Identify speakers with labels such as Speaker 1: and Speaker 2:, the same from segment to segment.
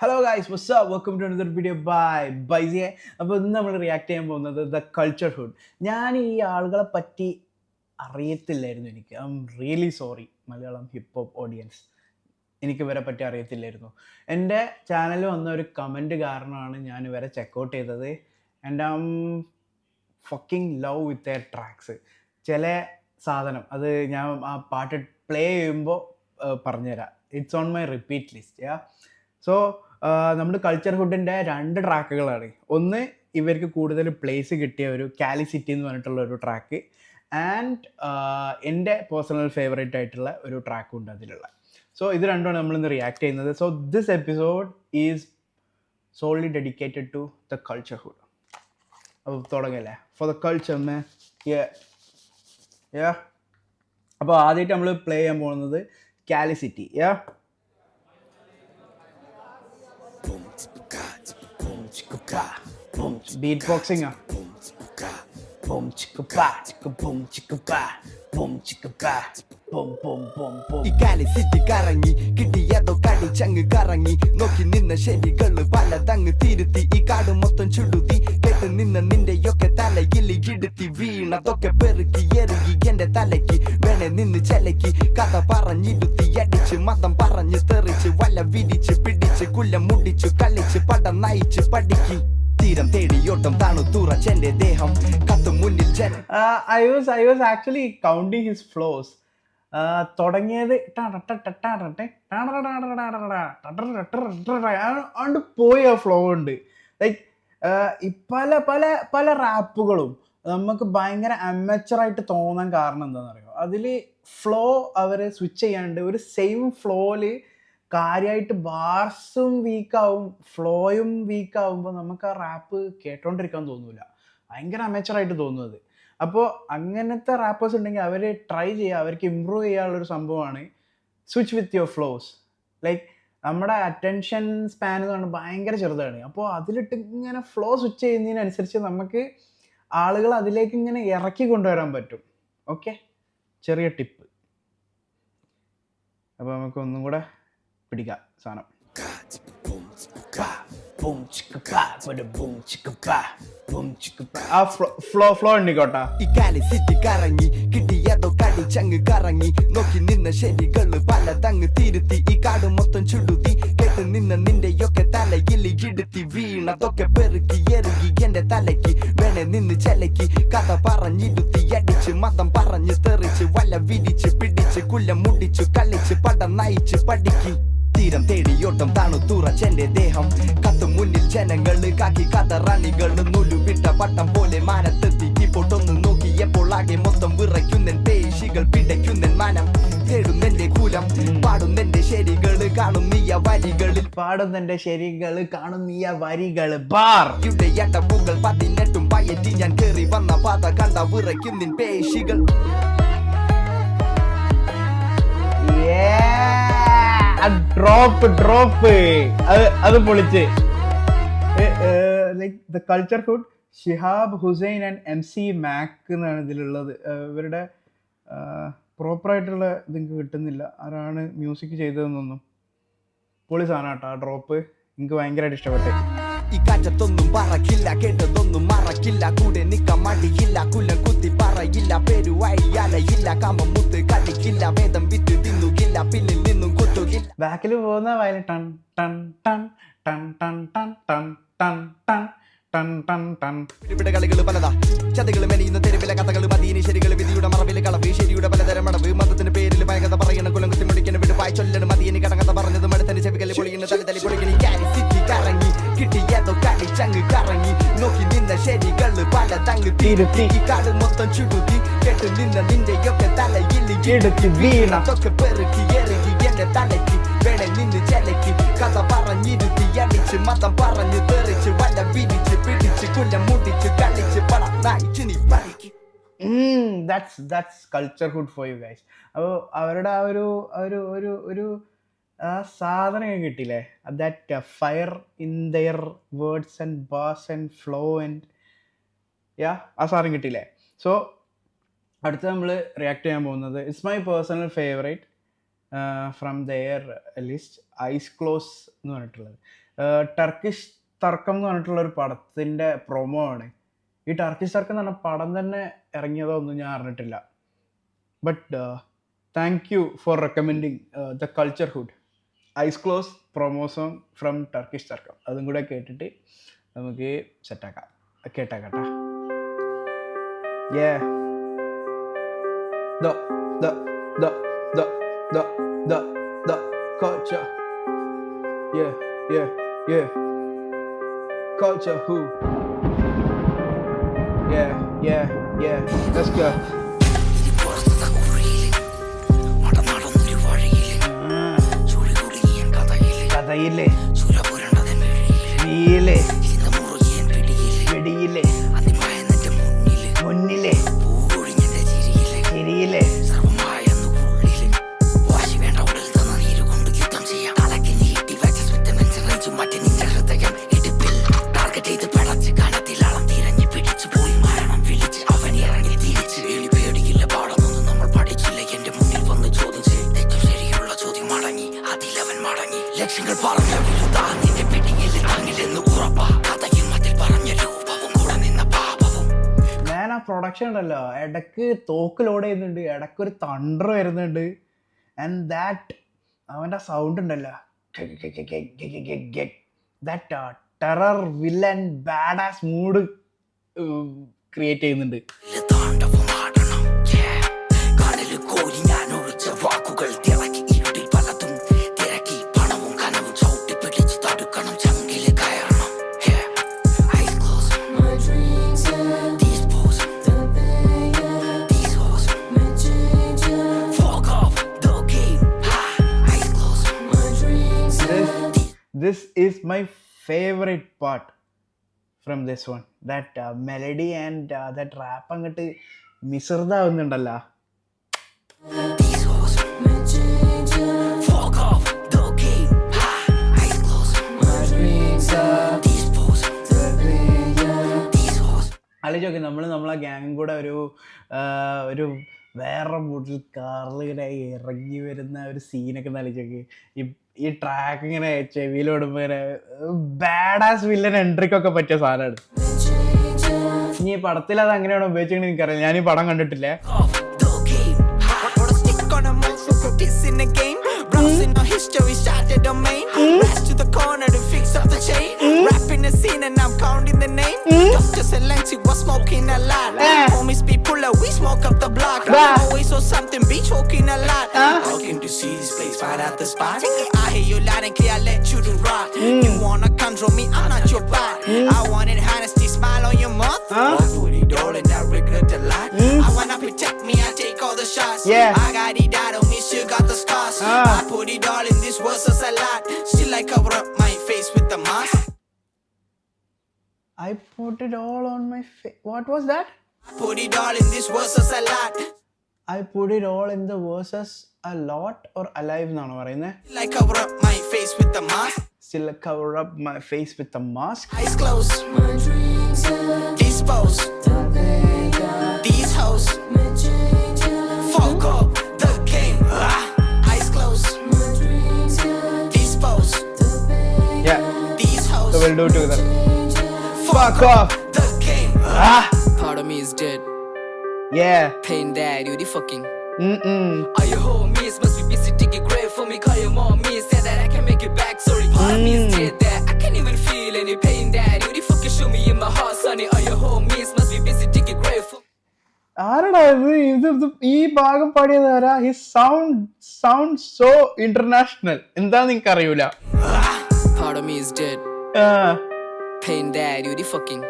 Speaker 1: Hello guys what's up welcome to another video by ബൈസിയെ. അപ്പോൾ ഇന്ന് നമ്മൾ റിയാക്ട് ചെയ്യാൻ പോകുന്നത് ദ കൾച്ചർ ഹുഡ്. ഞാൻ ഈ ആളുകളെ പറ്റി അറിയത്തില്ലായിരുന്നു. എനിക്ക് I am really sorry Malayalam hip hop audience, എനിക്ക് ഇവരെ പറ്റി അറിയത്തില്ലായിരുന്നു. എൻ്റെ ചാനലിൽ വന്ന ഒരു കമൻറ്റ് കാരണമാണ് ഞാൻ ഇവരെ ചെക്കൗട്ട് ചെയ്തത്. And I M fucking love with their tracks. ചില സാധനം അത് ഞാൻ ആ പാട്ട് പ്ലേ ചെയ്യുമ്പോൾ പറഞ്ഞുതരാം. It's on my repeat list. Yeah so നമ്മുടെ കൾച്ചർ ഹുഡിൻ്റെ 2 ട്രാക്കുകളാണ്. ഒന്ന് ഇവർക്ക് കൂടുതൽ പ്ലേസ് കിട്ടിയ ഒരു കാലി സിറ്റി എന്ന് പറഞ്ഞിട്ടുള്ള ഒരു ട്രാക്ക്, ആൻഡ് എൻ്റെ പേഴ്സണൽ ഫേവറേറ്റ് ആയിട്ടുള്ള ഒരു ട്രാക്കും ഉണ്ട് അതിലുള്ള. സോ ഇത് രണ്ടുമാണ് നമ്മളിന്ന് റിയാക്ട് ചെയ്യുന്നത്. So this episode is solely dedicated to the culture hood. അപ്പോൾ തുടങ്ങല്ലേ for the culture may. Yeah അപ്പോൾ ആദ്യമായിട്ട് നമ്മൾ പ്ലേ ചെയ്യാൻ പോകുന്നത് Cali city. Yeah beat boxing
Speaker 2: ഇക്കാലി സിറ്റി കറങ്ങി കിട്ടിയതോ കടിച്ചങ്ങ് കറങ്ങി നോക്കി നിന്ന ശരികള് പലതങ്ങ് തിരുത്തി ഈ കാട് മൊത്തം ചുടുത്തി കേട്ട് നിന്ന നിന്റെയൊക്കെ തലയിൽ ഇടുത്തി വീണതൊക്കെ പെറുക്കി എറുകി എന്റെ തലയ്ക്ക് വേണേ നിന്ന് ചെലക്കി കഥ പറഞ്ഞിടുത്തി അടിച്ച് മതം പറഞ്ഞ് തെറിച്ച് വല വിരിച്ച് പിടിച്ച് കുല്ലം മുടിച്ചു കളിച്ച് പടം നയിച്ച് പഠിക്ക് തീരം തേടിയോട്ടം തണുത്തുറച്ചെന്റെ ദേഹം കത്തും മുന്നിൽ ജന.
Speaker 1: I was actually counting his flows. തുടങ്ങിയത് ആണ്ട് പോയി ആ ഫ്ലോ ഉണ്ട്. ലൈക്ക് പല പല പല റാപ്പുകളും നമുക്ക് ഭയങ്കര അമേച്ചറായിട്ട് തോന്നാൻ കാരണം എന്താണെന്ന് അറിയോ? അതിൽ ഫ്ലോ അവർ സ്വിച്ച് ചെയ്യാണ്ട് ഒരു സെയിം ഫ്ലോയിൽ കാര്യമായിട്ട് ബാർസും വീക്കാവും ഫ്ലോയും വീക്കാവുമ്പോൾ നമുക്ക് ആ റാപ്പ് കേട്ടോണ്ടിരിക്കാൻ തോന്നൂല, ഭയങ്കര അമേച്ചറായിട്ട് തോന്നുന്നത്. അപ്പോൾ അങ്ങനത്തെ റാപ്പേഴ്സ് ഉണ്ടെങ്കിൽ അവർ ട്രൈ ചെയ്യുക, അവർക്ക് ഇമ്പ്രൂവ് ചെയ്യാനുള്ളൊരു സംഭവമാണ് switch with your flows. Like നമ്മുടെ അറ്റൻഷൻ സ്പാൻ എന്ന് പറഞ്ഞാൽ ഭയങ്കര ചെറുതാണ്. അപ്പോൾ അതിലിട്ട് ഇങ്ങനെ ഫ്ലോ സ്വിച്ച് ചെയ്യുന്നതിനനുസരിച്ച് നമുക്ക് ആളുകൾ അതിലേക്ക് ഇങ്ങനെ ഇറക്കി കൊണ്ടുവരാൻ പറ്റും. ഓക്കെ, ചെറിയ ടിപ്പ്. അപ്പോൾ നമുക്ക് ഒന്നും കൂടെ പിടിക്കാം സാധനം. ആ ഫ്ലോ ഉണ്ടിക്കോട്ടാ.
Speaker 2: ഇക്കാലി സിറ്റി കറങ്ങി കിട്ടിയതോ കടിച്ചങ്ങ് കറങ്ങി നോക്കി നിന്ന ശരികള് പലതങ്ങ് തിരുത്തി ഈ കാട് മൊത്തം ചുടുത്തി കേട്ട് നിന്ന നിന്റെയൊക്കെ തലയിൽ ഇടുത്തി വീണതൊക്കെ പെറുക്കി എറുകി എന്റെ തലയ്ക്ക് വേണേ നിന്ന് ചെലക്കി കഥ പറഞ്ഞിടുത്തി അടിച്ച് മതം പറഞ്ഞ് തെറിച്ച് വല വിരിച്ച് പിടിച്ച് കുല്ലം മുടിച്ചു കളിച്ച് പടം നയിച്ച് പഠിക്ക് തീരം തേടിയോട്ടം തണുത്തുറച്ചെന്റെ ദേഹം കത്തും മുന്നിൽ ജനങ്ങള് കാക്കി കഥ റാണികള് നൂലുവിട്ട പട്ടം പോലെ മാനത്തെത്തി പൊട്ടൊന്ന് നോക്കിയപ്പോൾ ആകെ മൊത്തം വിറയ്ക്കുന്നൻ പേശികൾ പിടയ്ക്കുന്നൻ മാനം തേടുന്നെന്റെ കൂലം പാടുന്നെന്റെ ശരികള് കാണും നീയ വരികളിൽ
Speaker 1: പാടുന്നെന്റെ ശരികള് കാണും നീയ വരികള് ബാർ
Speaker 2: യുടെയട്ടപ്പൂകൾ 18 പയറ്റി ഞാൻ കേറി വന്ന പാത കണ്ട വിറയ്ക്കുന്നിൻ പേശികൾ.
Speaker 1: ഡ്രോപ്പ് അത് പൊളിച്ച്. Like the culture hood, Shihab Hussain and MC Mac എന്നാണ് ഇതിലുള്ളത്. ഇവരുടെ പ്രോപ്പറായിട്ടുള്ള ഇത് എനിക്ക് കിട്ടുന്നില്ല, ആരാണ് മ്യൂസിക് ചെയ്തതെന്നൊന്നും. പൊളി സാധനം കേട്ടോ ആ ഡ്രോപ്പ്, എനിക്ക് ഭയങ്കരമായിട്ട് ഇഷ്ടപ്പെട്ടു.
Speaker 2: ഈ കാറ്റത്തൊന്നും പറക്കില്ല കേട്ടതൊന്നും മറക്കില്ല കൂടെ നിക്ക മടിയില്ല കുല്ലം കുത്തി പറയില്ല പേരുവായി അലയില്ല കാമം മുത്ത് കളിക്കില്ല വേദം വിറ്റ് തിന്നുകില്ല പിന്നിൽ നിന്നും കൊത്തുകില്ല.
Speaker 1: ബാക്കിൽ പോകുന്ന വയൽ ടൺ ടൺ ടൺ ടൺ ടൺ ടൺ ടൺ ടൺ ടൺ ടൺ ടൺ ടൺ.
Speaker 2: ഇവിടെ കളികള് പലതാ ചതകള് മെനിയുന്ന തെരുവിലെ കഥകള് മദീനി ശരികള് വിധിയുടെ മറവില് കളവ് ശരിയുടെ പലതരം മടവ് മതത്തിന്റെ പേരിൽ ഭയങ്കത പറയണ കുലം കുത്തി മുടിക്കണ വിട് വായി ചൊല്ലണം മദീനി കടങ്ങത പറഞ്ഞത് മടുത്തന്റെ ചെവികളി പൊളിയുന്ന തലി തലി പൊളിക്കണി കാലി സിറ്റി കറങ്ങി കിട്ടിയതോ കടിച്ചങ്ങ് കറങ്ങി നോക്കി നിന്ന ശരികള് പലതങ്ങ് തിരുത്തി ഈ കാട് മൊത്തം ചുടുത്തി കേട്ട് നിന്ന നിന്റെയൊക്കെ തലയിൽ ഇടുത്തി വീണതൊക്കെ പെറുക്കി എറുകി എന്റെ തലയ്ക്ക് വേണേ നിന്ന് ചെലക്കി കഥ പറഞ്ഞിരുത്തി അടിച്ച് മതം പറഞ്ഞ് തെറിച്ച് വല വിരിച്ച് പിടിച്ച് കുല്ലം മുടിച്ച് കളിച്ച് പടം നയിച്ച് നീ പഠിക്ക്.
Speaker 1: That's culture hood for you guys. അപ്പോൾ അവരുടെ ആ ഒരു ആ സാധനം കിട്ടിയില്ലേ, that fire in their words and bass and flow and ആ സാധനം കിട്ടിയില്ലേ. സോ അടുത്ത് നമ്മൾ റിയാക്ട് ചെയ്യാൻ പോകുന്നത് it's my personal favourite from their list eyes close എന്ന് പറഞ്ഞിട്ടുള്ളത്. ടർക്കിഷ് തർക്കം എന്ന് പറഞ്ഞിട്ടുള്ള ഒരു പടത്തിൻ്റെ പ്രൊമോ ആണ്. ഈ ടർക്കിഷ് തർക്കം എന്ന് പറഞ്ഞ പടം തന്നെ ഇറങ്ങിയതോ ഒന്നും ഞാൻ അറിഞ്ഞിട്ടില്ല. But thank you for recommending the culture hood ice close promo song from Turkish തർക്കം. അതും കൂടെ കേട്ടിട്ട് നമുക്ക് സെറ്റാക്കാം. കേട്ടാ Yeah. The culture. Yeah. Culture who? Yeah. Let's go. കഥയില്ലേ നീയില്ലേ വെടിയില്ലേ മുന്നിലെ ചിരിയിലെ
Speaker 2: ലക്ഷ്യങ്ങൾ പറഞ്ഞ നിന്റെ പിടിയിൽ താങ്ങില്ലെന്ന് ഉറപ്പാ കഥയും അതിൽ പറഞ്ഞ രൂപവും കൂടെ നിന്ന പാപവും.
Speaker 1: ഞാൻ ആ പ്രൊഡക്ഷൻ ഉണ്ടല്ലോ, ഇടയ്ക്ക് തോക്ക് ലോഡ് ചെയ്യുന്നുണ്ട്, ഇടയ്ക്കൊരു തണ്ടർ വരുന്നുണ്ട്. ആൻഡ് ദാറ്റ് അവൻ്റെ സൗണ്ട് ഉണ്ടല്ലോ, that terror villain ബാഡാസ് mood create ചെയ്യുന്നുണ്ട്.
Speaker 2: വാക്കുകൾ തിളക്കി ഇരുട്ടിൽ പലതും തിരക്കി പണവും കനവും ചവിട്ടി പിടിച്ച് തടുക്കണം ചങ്കില് കയറണം.
Speaker 1: This is my favorite part from this one. That melody and that rap അങ്ങോട്ട് മിശ്രിതാവുന്നുണ്ടല്ലോ. ആലോചിച്ചോക്കെ നമ്മളെ ഗ്യാങ്ങും കൂടെ ഒരു വേറെ മൂട്ടിൽ കാറിൽ ഇങ്ങനെ ഇറങ്ങി വരുന്ന ഒരു സീനൊക്കെ ആലോചിച്ചോക്കെ. ഈ ട്രാക്ക് ഇങ്ങനെ ചെവിയിലോടുമ്പോ ഇങ്ങനെ ബാഡാസ് വില്ലൻ എൻട്രിക്കൊക്കെ പറ്റിയ സാധനമാണ്. ഇനി ഈ പടത്തിൽ അത് അങ്ങനെയാണോ ഉപയോഗിച്ചെന്ന് എനിക്കറിയില്ല, ഞാൻ ഈ പടം കണ്ടിട്ടില്ലേ.
Speaker 2: Browsing on history, started domain. Rash to the corner to fix up the chain. Rapping the scene and I'm counting the name. Doctor Selenti was smoking a lot. Homies be puller, we smoke up the block. Always saw something, be choking a lot. Walking to see this place, find out the spot. I hear you loud and clear, I let you to rock. You wanna control me, I'm not your bot. I wanted honesty, smile on your mouth. Put it all and I regret a lot. I wanna protect me, I take all the shots. I got it out on me, still got the scars. I put it all in this verses a lot. Still I cover up my face with the mask.
Speaker 1: I put it all on my face. What was that?
Speaker 2: I put it all in this verses a lot.
Speaker 1: I put it all in the verses a lot or alive എന്നാണ് പറയുന്നത്.
Speaker 2: Still I cover up my face with the mask.
Speaker 1: Still I cover up my face with the mask.
Speaker 2: Eyes closed, my dreams disposed. These hoes fuck up the game. Eyes closed, my dreams disposed.
Speaker 1: Yeah,
Speaker 2: These hoes
Speaker 1: so we'll do it together. Fuck off
Speaker 2: the game.
Speaker 3: Part of me is dead.
Speaker 1: Yeah.
Speaker 3: Pain that you the fucking.
Speaker 2: All your homies must be busy digging grave for me. Call your mommy, say that I can make it back. Sorry, part of me is dead that I can't even feel any pain that you the fucking shoot me in my heart, sonny. All your homies must be busy digging grave for me.
Speaker 1: ആരടാ ഇത് ഈ ഭാഗം പാടിയത് ആരാ? He sound so international. എന്താ നിനക്ക് അറിയൂല.
Speaker 3: Part of me is dead. Pain that you the fucking.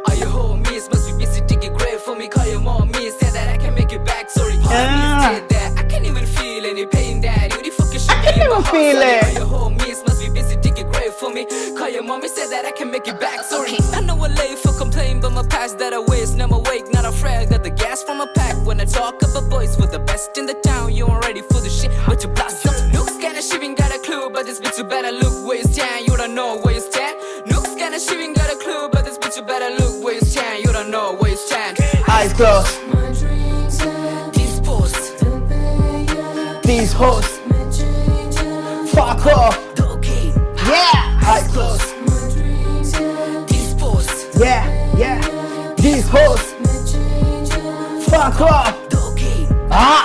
Speaker 2: All your homies must be busy digging grave for me. Call your mommy, say that I can make it back. Sorry, part of me is dead that I can't even feel any pain that you the fucking shoot me in my heart,
Speaker 1: feel
Speaker 2: sonny.
Speaker 1: it.
Speaker 2: All your homies must be busy digging grave for me. Call your mommy, say that I can make it back. Sorry, I know I lay for complain, but my past that I waste. Never wake, not afraid. Got the gas from a pack. When I talk about boys with the best in the town, you ain't ready for the shit. But you blast up. Nooks kinda shiving, got a clue, but this bitch you better look where you stand. You don't know where you stand. Nooks kinda shiving, got a clue, but this bitch you better look where you stand. You don't know where you stand.
Speaker 1: Eyes closed.
Speaker 2: Disposed.
Speaker 1: These these hoes. Fuck off. Yeah.
Speaker 3: Eyes closed. These posts.
Speaker 1: Yeah. These hoes. Fuck off. Ah.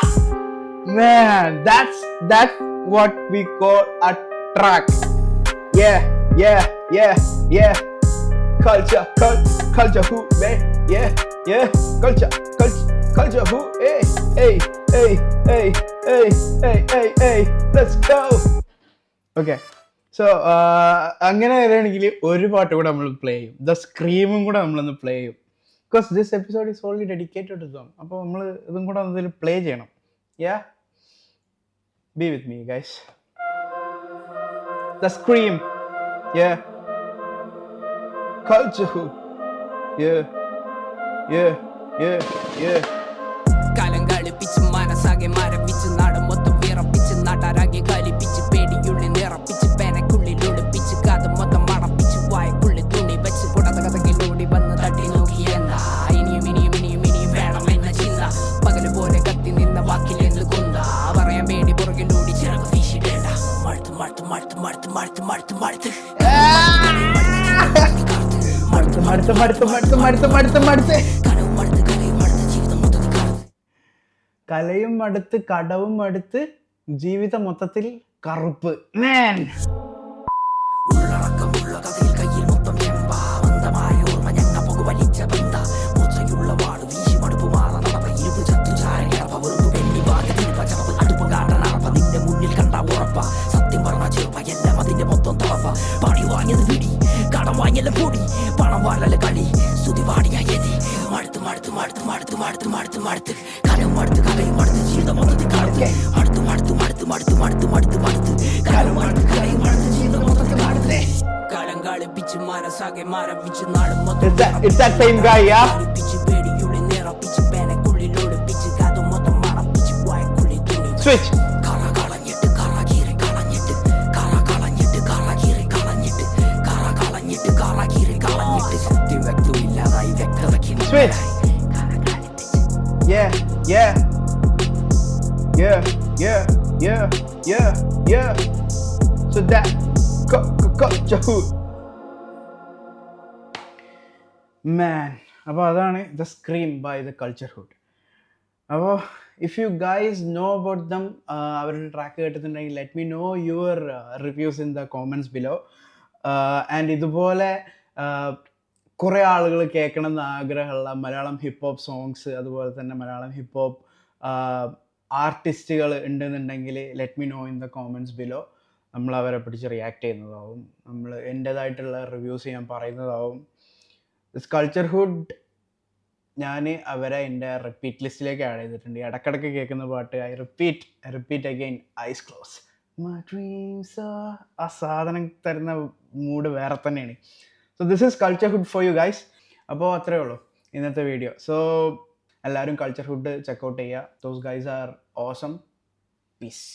Speaker 1: Man, that's what we call a track. Yeah. Culture who, man. Yeah. Culture who, hey. Let's go. Okay. So, അങ്ങനെ വരികയാണെങ്കിൽ ഒരു പാട്ട് കൂടെ നമ്മൾ play ചെയ്യും. The സ്ക്രീമും കൂടെ നമ്മളൊന്ന് play ചെയ്യും. Because this episode is only dedicated to them. അപ്പോൾ നമ്മൾ ഇതും കൂടെ അതിൽ പ്ലേ ചെയ്യണം. Yeah? Be with me, guys. The Scream. Yeah. Culture who. Yeah.
Speaker 3: കാലം കളിപ്പിച്ച് മനസ്സാകെ മരവിച്ച് നാട് മൊത്തം വിറപ്പിച്ച് നാട്ടാരാകെ കലിപ്പിച്ച് പേടിയുള്ളി നിറപ്പിച്ച് പേനക്കുള്ളിൽ ഒളിപ്പിച്ച് കാത് മൊത്തം മടപ്പിച്ച് വായക്കുള്ളിൽ തുണി വെച്ച് പുടതകഥകിലൂടി വന്ന് തട്ടി നോക്കിയെന്നാ ഇനിയും വേണം എന്ന ചിന്ത പകല് പോലെ കത്തി നിന്ന വാക്കിൽ എന്ത് കൊന്ത പറയാൻ വേണ്ടി പുറകിലൂടി ചിറക് വീശിടേണ്ട മടുത്ത്
Speaker 1: കലയും മടുത്ത് കടവും മടുത്ത് ജീവിതം മൊത്തത്തിൽ കറുപ്പ്. Man.
Speaker 3: ഉള്ളടക്കമുള്ള കഥയിൽ കയ്യിൽ മൊത്തം ചെമ്പാവന്തമായ ഓർമ്മ ഞങ്ങ പുക വലിച്ച ബന്ധ മൂച്ചയുള്ള വാട് വീശി മടുപ്പ് മാറ നടപ്പ ഇരുപ് ചത്തു ചാരപ്പ വെറുതെ വെള്ളി വാഗതിന് പച്ചപ്പ് അടുപ്പ് കാട്ടനറപ്പ നിന്റെ മുന്നിൽ കണ്ട ഉറപ്പ സത്യം പറഞ്ഞ ചെറുപ്പ എല്ലാം അതിന്റെ മൊത്തം തുറപ്പ പണി വാങ്ങിയത് പിടി കടം വാങ്ങിയല്ല പൊടി പണം വാഴല കളി സ്തുതി വാടിയ എതി മടുത്ത് കലയും മടുത്ത് ജീവിതം മൊത്തത്തിൽ കാലത്ത് കാലം കളിപ്പിച്ച് മനസ്സാകെ മരവിച്ച് നാടും
Speaker 1: It's that same guy, yeah?
Speaker 3: പേടിയുള്ളിൽ നിറപ്പിച്ച് പേനക്കുള്ളിൽ ഒളിപ്പിച്ച് കാതും മൊത്തം മണപ്പിച്ച് വായക്കുള്ളിൽ തുണി
Speaker 1: Switch. Switch. Yeah. So that culture hood. Man, അപ്പോൾ അതാണ് the scream by the culture hood. അപ്പോൾ if you guys know about them, അവരുടെ ട്രാക്ക് കേട്ടിട്ടുണ്ടെങ്കിൽ let me know your reviews in the comments below. And ഇതുപോലെ കുറേ ആളുകൾ കേൾക്കണമെന്ന് ആഗ്രഹമുള്ള Malayalam hip hop songs, അതുപോലെ തന്നെ മലയാളം ഹിപ്പ് ഹോപ്പ് ആർട്ടിസ്റ്റുകൾ ഉണ്ടെന്നുണ്ടെങ്കിൽ let me know in the comments below. നമ്മൾ അവരെ പിടിച്ച് റിയാക്ട് ചെയ്യുന്നതാവും, നമ്മൾ എൻ്റേതായിട്ടുള്ള റിവ്യൂസ് ചെയ്യാൻ പറയുന്നതാവും. ദിസ് കൾച്ചർ ഹുഡ് ഞാൻ അവരെ എൻ്റെ റിപ്പീറ്റ് ലിസ്റ്റിലേക്ക് ആഡ് ചെയ്തിട്ടുണ്ട്. ഇടക്കിടക്ക് കേൾക്കുന്ന പാട്ട് I repeat again eyes close my dreams. ആ സാധനം തരുന്ന മൂഡ് വേറെ തന്നെയാണ്. So this is culture hood for you guys. അപ്പോൾ അത്രയേ ഉള്ളൂ ഇന്നത്തെ വീഡിയോ. സോ എല്ലാവരും കൾച്ചർ ഹുഡ് ചെക്കൗട്ട് ചെയ്യുക. Those guys are awesome. Piece.